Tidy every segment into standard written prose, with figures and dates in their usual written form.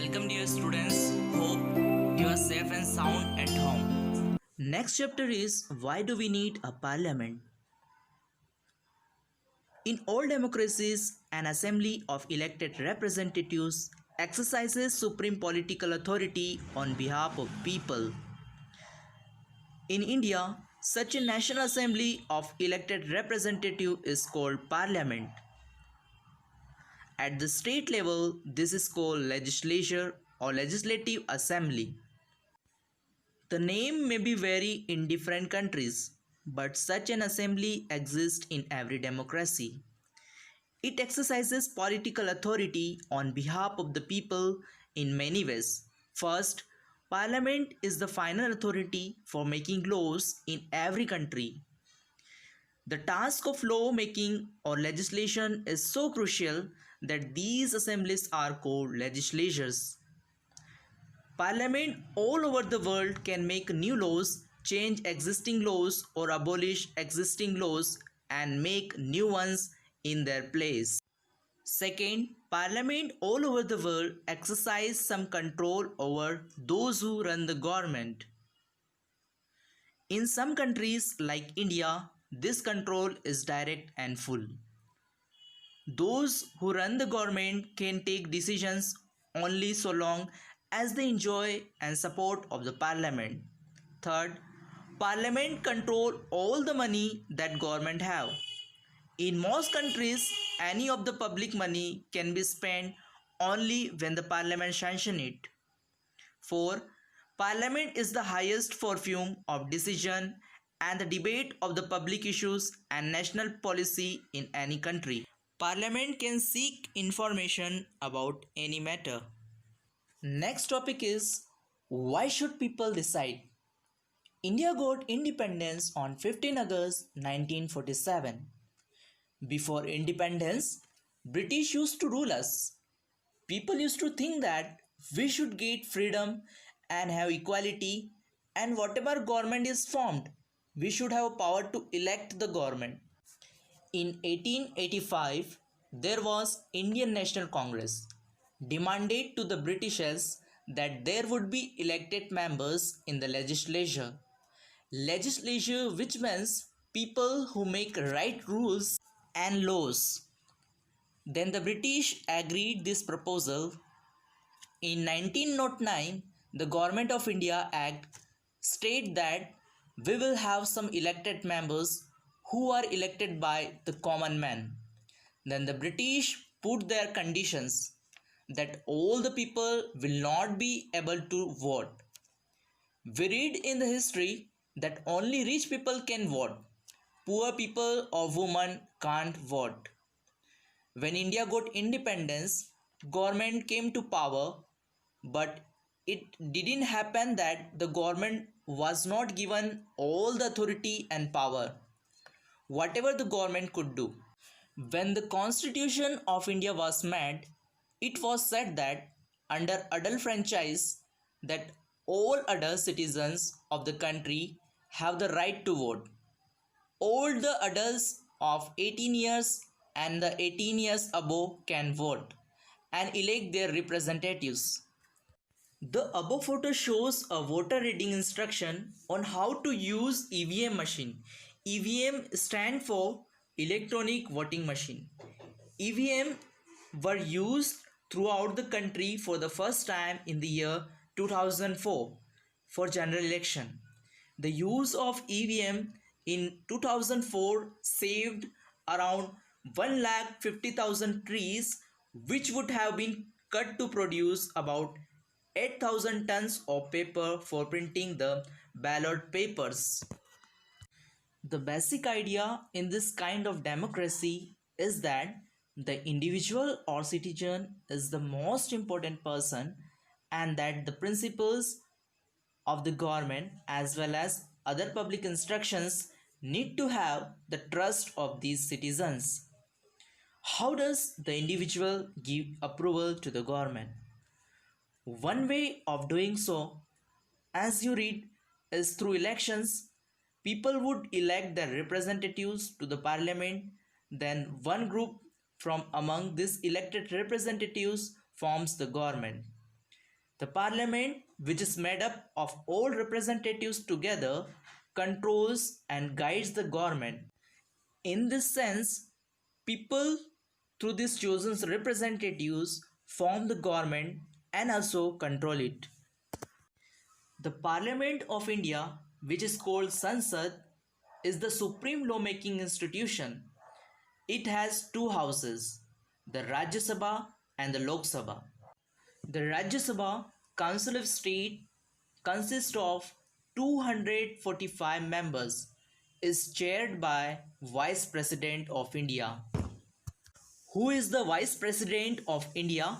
Welcome dear students. Hope you are safe and sound at home. Next chapter is why do we need a parliament? In all democracies, an assembly of elected representatives exercises supreme political authority on behalf of people. In India, such a national assembly of elected representative is called parliament. At the state level, this is called legislature or legislative assembly. The name may be vary in different countries, but such an assembly exists in every democracy. It exercises political authority on behalf of the people in many ways. First, Parliament is the final authority for making laws in every country. The task of law making or legislation is so crucial that these assemblies are called legislatures. Parliament all over the world can make new laws, change existing laws, or abolish existing laws and make new ones in their place. Second, Parliament all over the world exercise some control over those who run the government. In some countries like India, this control is direct and full. Those who run the government can take decisions only so long as they enjoy and support of the parliament. Third, parliament control all the money that government have. In most countries, any of the public money can be spent only when the parliament sanction it. 4. Parliament is the highest forum of decision and the debate of the public issues and national policy in any country. Parliament can seek information about any matter. Next topic is why should people decide? India got independence on 15 August 1947. Before independence, British used to rule us. People used to think that we should get freedom and have equality, and whatever government is formed, we should have power to elect the government. In 1885, there was Indian National Congress demanded to the Britishers that there would be elected members in the legislature. Legislature, which means people who make right rules and laws. Then the British agreed this proposal. In 1909, the Government of India Act stated that we will have some elected members who are elected by the common man. Then the British put their conditions that all the people will not be able to vote. We read in the history that only rich people can vote. Poor people or women can't vote. When India got independence, government came to power, but it didn't happen that the government was not given all the authority and power, whatever the government could do. When the Constitution of India was made, it was said that under adult franchise that all adult citizens of the country have the right to vote. All the adults of 18 years and the 18 years above can vote and elect their representatives. The above photo shows a voter reading instruction on how to use EVM machine. EVM stand for electronic voting machine. EVM were used throughout the country for the first time in the year 2004 for general election. The use of EVM in 2004 saved around 1,50,000 trees, which would have been cut to produce about 8,000 tons of paper for printing the ballot papers. The basic idea in this kind of democracy is that the individual or citizen is the most important person and that the principles of the government as well as other public instructions need to have the trust of these citizens. How does the individual give approval to the government? One way of doing so, as you read, is through elections. People would elect their representatives to the parliament, then one group from among these elected representatives forms the government. The parliament, which is made up of all representatives together, controls and guides the government. In this sense, people through these chosen representatives form the government and also control it. The Parliament of India, which is called Sansad, is the supreme lawmaking institution. It has two houses, the Rajya Sabha and the Lok Sabha. The Rajya Sabha Council of State consists of 245 members, is chaired by Vice President of India. Who is the Vice President of India?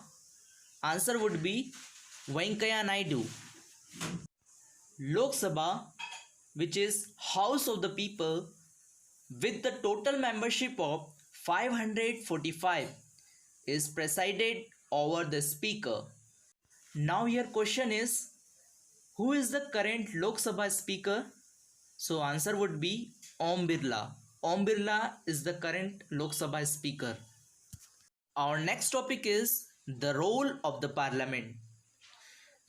Answer would be Venkaiah Naidu. Lok Sabha, which is House of the People, with the total membership of 545, is presided over the Speaker. Now your question is, who is the current Lok Sabha Speaker? So answer would be Om Birla. Om Birla is the current Lok Sabha Speaker. Our next topic is the role of the Parliament.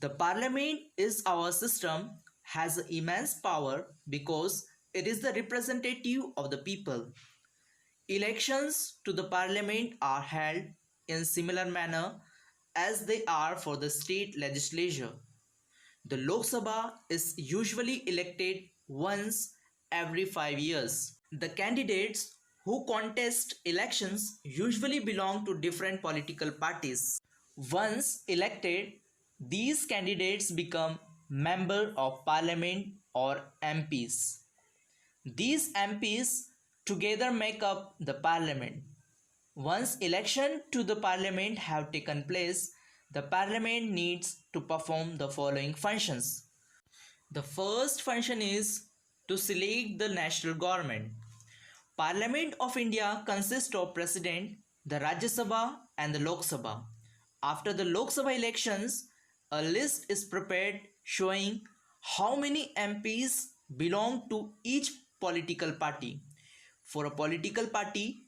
The Parliament is our system, has immense power because it is the representative of the people. Elections to the Parliament are held in similar manner as they are for the state legislature. The Lok Sabha is usually elected once every 5 years. The candidates who contest elections usually belong to different political parties. Once elected, these candidates become Member of Parliament or MPs. These MPs together make up the Parliament. Once election to the Parliament have taken place, the Parliament needs to perform the following functions. The first function is to select the national government. Parliament of India consists of President, the Rajya Sabha and the Lok Sabha. After the Lok Sabha elections, a list is prepared showing how many MPs belong to each political party. For a political party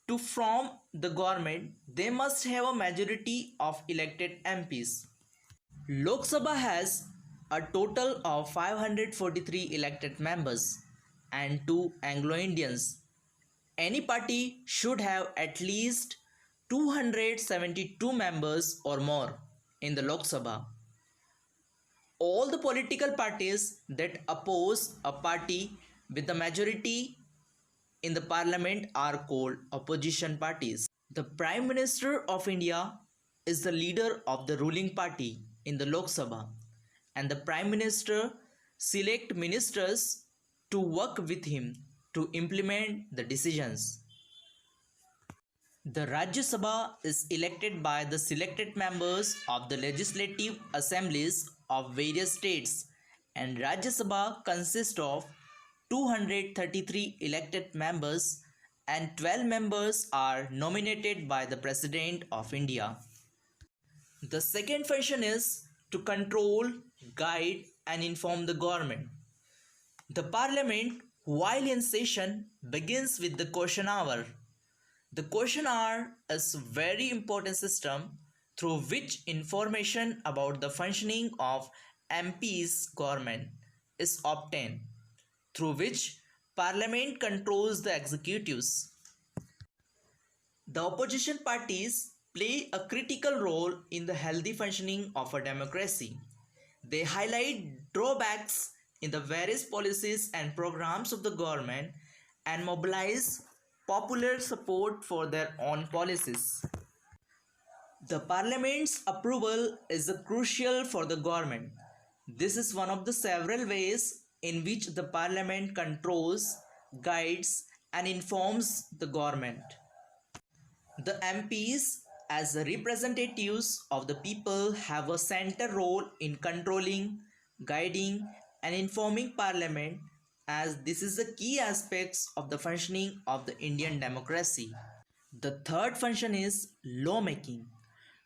to form the government, they must have a majority of elected MPs. Lok Sabha has a total of 543 elected members and 2 Anglo-Indians. Any party should have at least 272 members or more in the Lok Sabha. All the political parties that oppose a party with the majority in the parliament are called opposition parties. The Prime Minister of India is the leader of the ruling party in the Lok Sabha, and the Prime Minister select ministers to work with him to implement the decisions. The Rajya Sabha is elected by the selected members of the legislative assemblies of various states, and Rajya Sabha consists of 233 elected members and 12 members are nominated by the President of India. The second function is to control, guide and inform the government. The Parliament, while in session, begins with the question hour. The question hour is a very important system through which information about the functioning of MP's government is obtained, through which Parliament controls the executives. The opposition parties play a critical role in the healthy functioning of a democracy. They highlight drawbacks in the various policies and programs of the government and mobilize popular support for their own policies. The Parliament's approval is crucial for the government. This is one of the several ways in which the Parliament controls, guides and informs the government. The MPs, as the representatives of the people, have a central role in controlling, guiding and informing Parliament, as this is the key aspects of the functioning of the Indian democracy. The third function is lawmaking.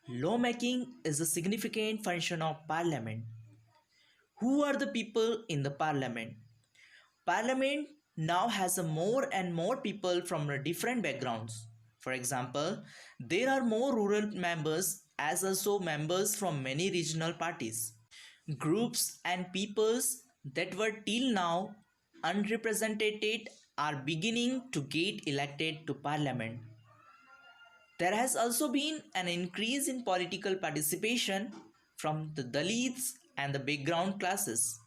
Lawmaking is a significant function of Parliament. Who are the people in the Parliament? Parliament now has more and more people from different backgrounds. For example, there are more rural members as also members from many regional parties. Groups and peoples that were till now unrepresented are beginning to get elected to parliament. There has also been an increase in political participation from the Dalits and the background classes.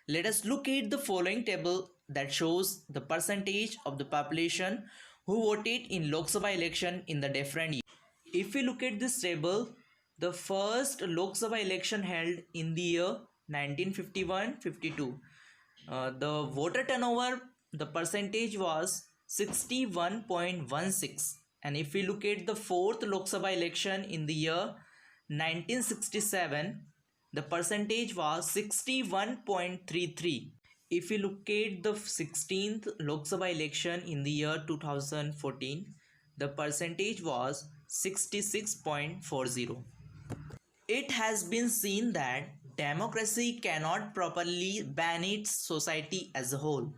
Let us look at the following table that shows the percentage of the population who voted in Lok Sabha election in the different years. If we look at this table, the first Lok Sabha election held in the year 1951-52, the voter turnover, the percentage was 61.16. And if we look at the fourth Lok Sabha election in the year 1967, the percentage was 61.33. If we look at the 16th Lok Sabha election in the year 2014, the percentage was 66.40. It has been seen that democracy cannot properly ban its society as a whole.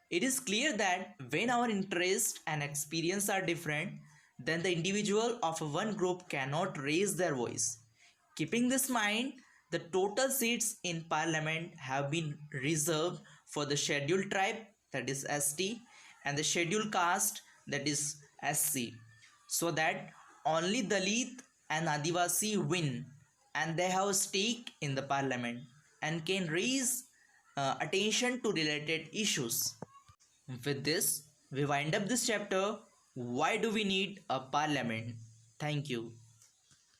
It is clear that when our interests and experience are different, then the individual of one group cannot raise their voice. Keeping this in mind, the total seats in parliament have been reserved for the scheduled tribe, that is ST, and the scheduled caste, that is SC, so that only Dalit and Adivasi win, and they have a stake in the parliament and can raise attention to related issues. With this, we wind up this chapter. Why do we need a parliament? Thank you.